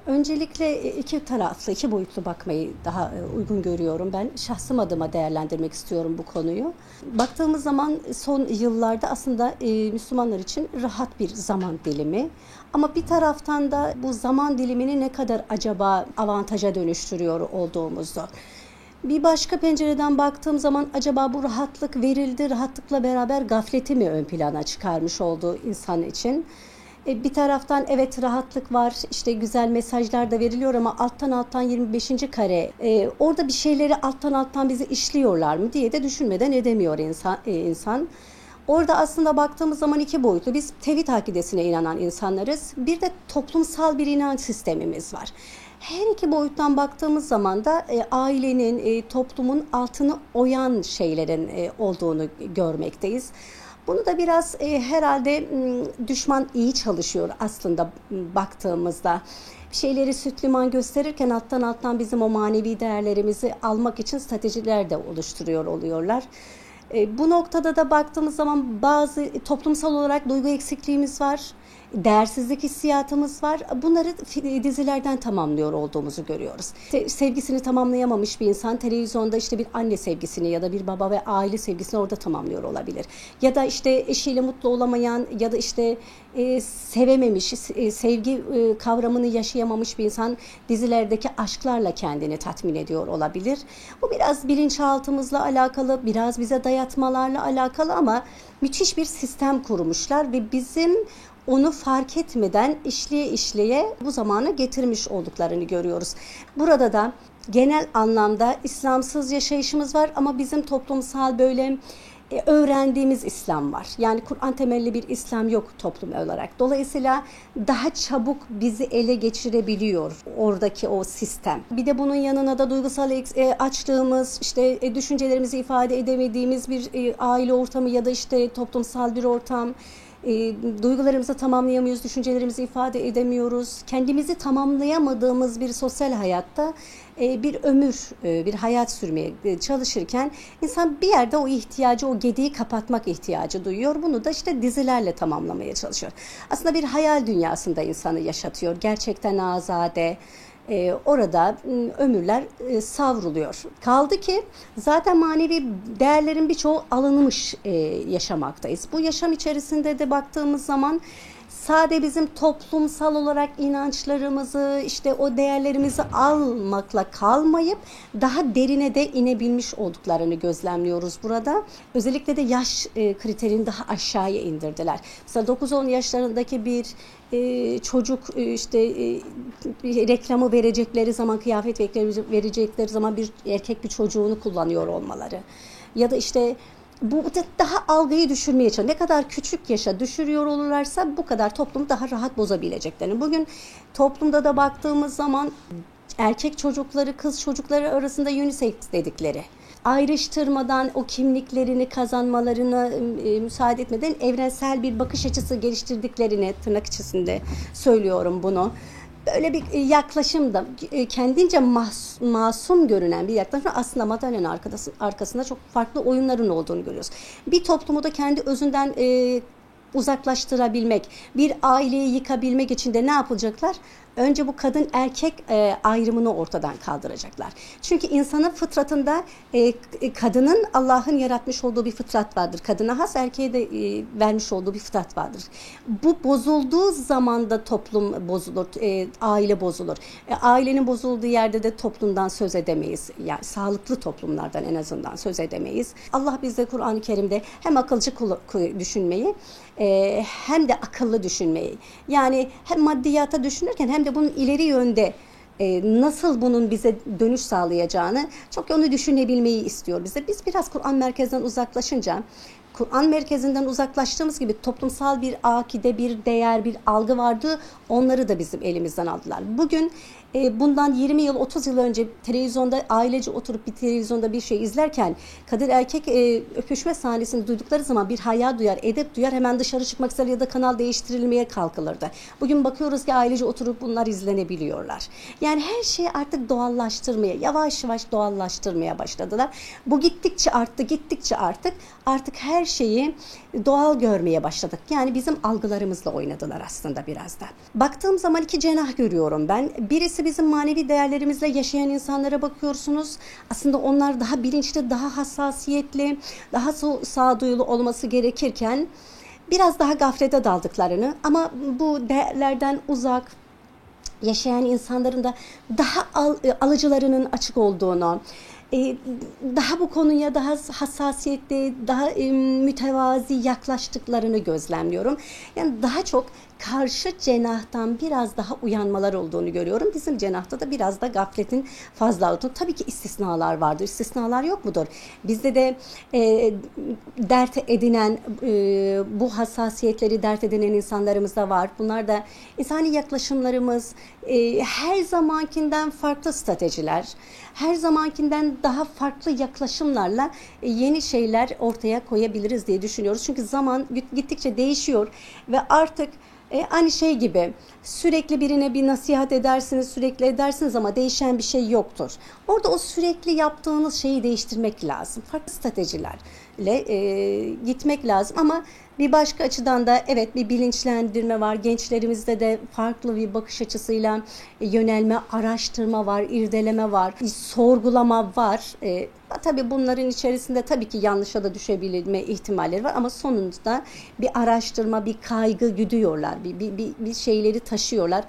Öncelikle iki taraflı, iki boyutlu bakmayı daha uygun görüyorum. Ben şahsım adıma değerlendirmek istiyorum bu konuyu. Baktığımız zaman son yıllarda aslında Müslümanlar için rahat bir zaman dilimi. Ama bir taraftan da bu zaman dilimini ne kadar acaba avantaja dönüştürüyor olduğumuzu. Bir başka pencereden baktığım zaman acaba bu rahatlık verildi, rahatlıkla beraber gafleti mi ön plana çıkarmış oldu insan için? Bir taraftan evet rahatlık var, işte güzel mesajlar da veriliyor ama alttan 25. kare orada bir şeyleri alttan bizi işliyorlar mı diye de düşünmeden edemiyor insan. Orada aslında baktığımız zaman iki boyutlu. Biz tevhid akidesine inanan insanlarız. Bir de toplumsal bir inanç sistemimiz var. Her iki boyuttan baktığımız zaman da ailenin, toplumun altını oyan şeylerin olduğunu görmekteyiz. Bunu da biraz herhalde düşman iyi çalışıyor aslında baktığımızda. Bir şeyleri süt liman gösterirken alttan bizim o manevi değerlerimizi almak için stratejiler de oluşturuyor oluyorlar. Bu noktada da baktığımız zaman bazı toplumsal olarak duygu eksikliğimiz var. Değersizlik hissiyatımız var. Bunları dizilerden tamamlıyor olduğumuzu görüyoruz. Sevgisini tamamlayamamış bir insan televizyonda işte bir anne sevgisini ya da bir baba ve aile sevgisini orada tamamlıyor olabilir. Ya da işte eşiyle mutlu olamayan ya da işte sevememiş, sevgi kavramını yaşayamamış bir insan dizilerdeki aşklarla kendini tatmin ediyor olabilir. Bu biraz bilinçaltımızla alakalı, biraz bize dayatmalarla alakalı ama müthiş bir sistem kurmuşlar ve bizim onu fark etmeden işleye bu zamana getirmiş olduklarını görüyoruz. Burada da genel anlamda İslamsız yaşayışımız var ama bizim toplumsal böyle öğrendiğimiz İslam var. Yani Kur'an temelli bir İslam yok toplum olarak. Dolayısıyla daha çabuk bizi ele geçirebiliyor oradaki o sistem. Bir de bunun yanına da duygusal açlığımız, işte düşüncelerimizi ifade edemediğimiz bir aile ortamı ya da işte toplumsal bir ortam. Duygularımızı tamamlayamıyoruz, düşüncelerimizi ifade edemiyoruz. Kendimizi tamamlayamadığımız bir sosyal hayatta bir ömür, bir hayat sürmeye çalışırken insan bir yerde o ihtiyacı, o gediği kapatmak ihtiyacı duyuyor. Bunu da işte dizilerle tamamlamaya çalışıyor. Aslında bir hayal dünyasında insanı yaşatıyor. Gerçekten azade. Orada ömürler savruluyor. Kaldı ki zaten manevi değerlerin birçoğu alınmış yaşamaktayız. Bu yaşam içerisinde de baktığımız zaman sade bizim toplumsal olarak inançlarımızı, işte o değerlerimizi almakla kalmayıp daha derine de inebilmiş olduklarını gözlemliyoruz burada. Özellikle de yaş kriterini daha aşağıya indirdiler. Mesela 9-10 yaşlarındaki bir çocuk işte reklamı verecekleri zaman, kıyafet verecekleri zaman bir erkek bir çocuğunu kullanıyor olmaları. Ya da işte bu daha algıyı düşürmeye çalışıyor. Ne kadar küçük yaşa düşürüyor olurlarsa bu kadar toplumu daha rahat bozabileceklerini. Bugün toplumda da baktığımız zaman erkek çocukları, kız çocukları arasında unisex dedikleri, ayrıştırmadan o kimliklerini kazanmalarına müsaade etmeden evrensel bir bakış açısı geliştirdiklerini, tırnak içerisinde söylüyorum bunu. Böyle bir yaklaşım da kendince masum görünen bir yaklaşım aslında madalyanın arkasında çok farklı oyunların olduğunu görüyoruz. Bir toplumu da kendi özünden uzaklaştırabilmek, bir aileyi yıkabilmek için de ne yapılacaklar? Önce bu kadın erkek ayrımını ortadan kaldıracaklar. Çünkü insanın fıtratında kadının Allah'ın yaratmış olduğu bir fıtrat vardır. Kadına has, erkeğe de vermiş olduğu bir fıtrat vardır. Bu bozulduğu zaman da toplum bozulur, aile bozulur. Ailenin bozulduğu yerde de toplumdan söz edemeyiz. Yani sağlıklı toplumlardan en azından söz edemeyiz. Allah bize Kur'an-ı Kerim'de hem akılcı düşünmeyi hem de akıllı düşünmeyi, yani hem maddiyata düşünürken hem de bunun ileri yönde nasıl bunun bize dönüş sağlayacağını çok onu düşünebilmeyi istiyor bize. Biz biraz Kur'an merkezden uzaklaşınca, Kur'an merkezinden uzaklaştığımız gibi toplumsal bir akide, bir değer, bir algı vardı. Onları da bizim elimizden aldılar. Bugün bundan 20 yıl, 30 yıl önce televizyonda ailece oturup bir televizyonda bir şey izlerken kadın erkek öpüşme sahnesini duydukları zaman bir haya duyar, edep duyar, hemen dışarı çıkmak ister ya da kanal değiştirilmeye kalkılırdı. Bugün bakıyoruz ki ailece oturup bunlar izlenebiliyorlar. Yani her şeyi artık doğallaştırmaya, yavaş yavaş doğallaştırmaya başladılar. Bu gittikçe arttı, artık her şeyi doğal görmeye başladık. Yani bizim algılarımızla oynadılar aslında biraz da. Baktığım zaman iki cenah görüyorum ben. Birisi bizim manevi değerlerimizle yaşayan insanlara bakıyorsunuz. Aslında onlar daha bilinçli, daha hassasiyetli, daha sağduyulu olması gerekirken biraz daha gaflete daldıklarını ama bu değerlerden uzak yaşayan insanların da daha alıcılarının açık olduğunu, daha bu konuya daha hassasiyetli, daha mütevazi yaklaştıklarını gözlemliyorum. Yani daha çok karşı cenahtan biraz daha uyanmalar olduğunu görüyorum. Bizim cenahta da biraz da gafletin fazla olduğunu. Tabii ki istisnalar vardır. İstisnalar yok mudur? Bizde de dert edinen, bu hassasiyetleri dert edinen insanlarımız da var. Bunlar da insani yaklaşımlarımız, her zamankinden farklı stratejiler, her zamankinden daha farklı yaklaşımlarla yeni şeyler ortaya koyabiliriz diye düşünüyoruz. Çünkü zaman gittikçe değişiyor ve artık aynı şey gibi sürekli birine bir nasihat edersiniz, sürekli edersiniz ama değişen bir şey yoktur. Orada o sürekli yaptığınız şeyi değiştirmek lazım. Farklı stratejilerle gitmek lazım ama bir başka açıdan da evet bir bilinçlendirme var. Gençlerimizde de farklı bir bakış açısıyla yönelme, araştırma var, irdeleme var, sorgulama var. Tabii bunların içerisinde tabii ki yanlışa da düşebilme ihtimalleri var ama sonunda bir araştırma, bir kaygı güdüyorlar, bir şeyleri taşıyorlar.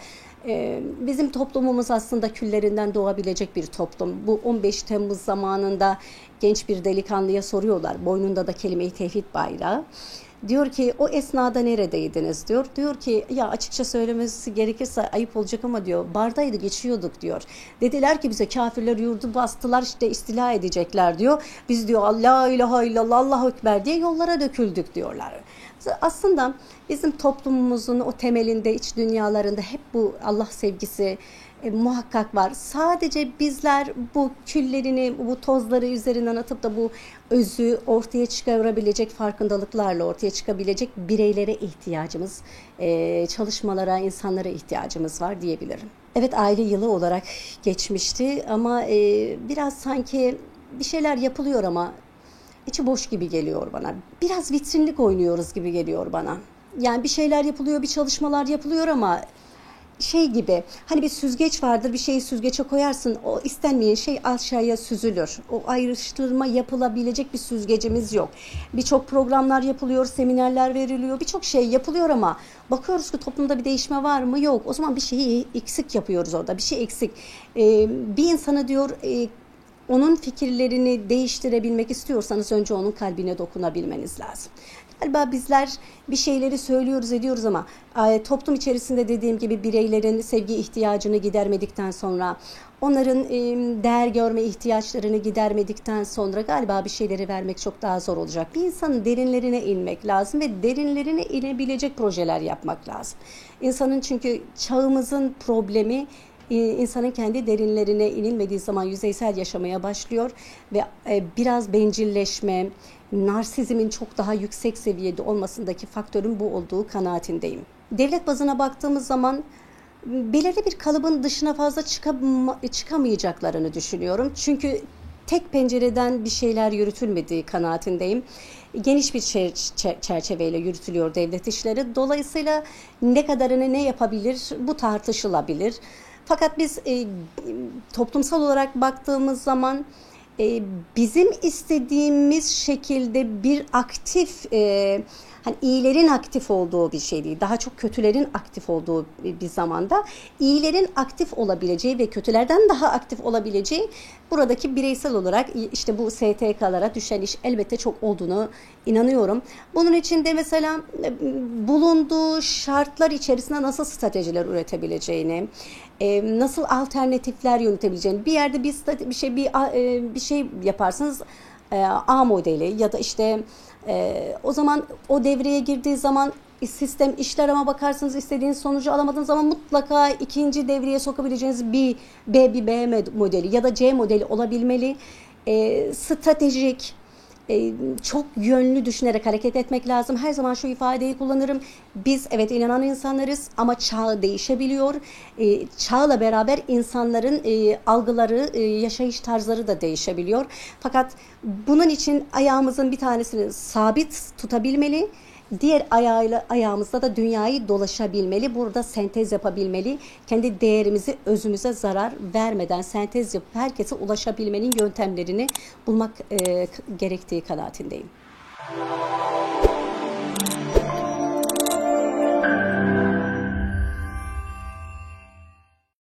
Bizim toplumumuz aslında küllerinden doğabilecek bir toplum. Bu 15 Temmuz zamanında genç bir delikanlıya soruyorlar. Boynunda da kelime-i tevhid bayrağı. Diyor ki o esnada neredeydiniz diyor. Diyor ki ya açıkça söylemesi gerekirse ayıp olacak ama diyor bardaydı geçiyorduk diyor. Dediler ki bize kafirler yurdu bastılar işte istila edecekler diyor. Biz diyor la ilahe illallah Allahu ekber diye yollara döküldük diyorlar. Aslında bizim toplumumuzun o temelinde iç dünyalarında hep bu Allah sevgisi muhakkak var. Sadece bizler bu küllerini, bu tozları üzerinden atıp da bu özü ortaya çıkarabilecek farkındalıklarla ortaya çıkabilecek bireylere ihtiyacımız, çalışmalara, insanlara ihtiyacımız var diyebilirim. Evet aile yılı olarak geçmişti ama biraz sanki bir şeyler yapılıyor ama içi boş gibi geliyor bana. Biraz vitrinlik oynuyoruz gibi geliyor bana. Yani bir şeyler yapılıyor, bir çalışmalar yapılıyor ama şey gibi hani bir süzgeç vardır bir şeyi süzgece koyarsın o istenmeyen şey aşağıya süzülür. O ayrıştırma yapılabilecek bir süzgecimiz yok. Birçok programlar yapılıyor, seminerler veriliyor, birçok şey yapılıyor ama bakıyoruz ki toplumda bir değişme var mı? Yok. O zaman bir şeyi eksik yapıyoruz orada. Bir şey eksik. Bir insana diyor onun fikirlerini değiştirebilmek istiyorsanız önce onun kalbine dokunabilmeniz lazım. Galiba bizler bir şeyleri söylüyoruz ediyoruz ama toplum içerisinde dediğim gibi bireylerin sevgi ihtiyacını gidermedikten sonra onların değer görme ihtiyaçlarını gidermedikten sonra galiba bir şeyleri vermek çok daha zor olacak. Bir insanın derinlerine inmek lazım ve derinlerine inebilecek projeler yapmak lazım. İnsanın çünkü çağımızın problemi insanın kendi derinlerine inilmediği zaman yüzeysel yaşamaya başlıyor ve biraz bencilleşme, narsizmin çok daha yüksek seviyede olmasındaki faktörün bu olduğu kanaatindeyim. Devlet bazına baktığımız zaman belirli bir kalıbın dışına fazla çıkamayacaklarını düşünüyorum. Çünkü tek pencereden bir şeyler yürütülmediği kanaatindeyim. Geniş bir çerçeveyle yürütülüyor devlet işleri. Dolayısıyla ne kadarını ne yapabilir bu tartışılabilir. Fakat biz toplumsal olarak baktığımız zaman bizim istediğimiz şekilde bir aktif, hani iyilerin aktif olduğu bir şey değil, daha çok kötülerin aktif olduğu bir zamanda iyilerin aktif olabileceği ve kötülerden daha aktif olabileceği buradaki bireysel olarak işte bu STK'lara düşen iş elbette çok olduğunu inanıyorum. Bunun için de mesela bulunduğu şartlar içerisinde nasıl stratejiler üretebileceğini, nasıl alternatifler yönetebileceğini, bir yerde bir şey yaparsınız A modeli ya da işte o zaman o devreye girdiği zaman sistem işler ama bakarsınız istediğiniz sonucu alamadığınız zaman mutlaka ikinci devreye sokabileceğiniz bir B modeli ya da C modeli olabilmeli. Stratejik, Çok yönlü düşünerek hareket etmek lazım. Her zaman şu ifadeyi kullanırım. Biz evet inanan insanlarız ama çağ değişebiliyor. Çağla beraber insanların algıları, yaşayış tarzları da değişebiliyor. Fakat bunun için ayağımızın bir tanesini sabit tutabilmeli. Diğer ayağımızda da dünyayı dolaşabilmeli. Burada sentez yapabilmeli. Kendi değerimizi, özümüze zarar vermeden sentez yapıp herkese ulaşabilmenin yöntemlerini bulmak gerektiği kanaatindeyim.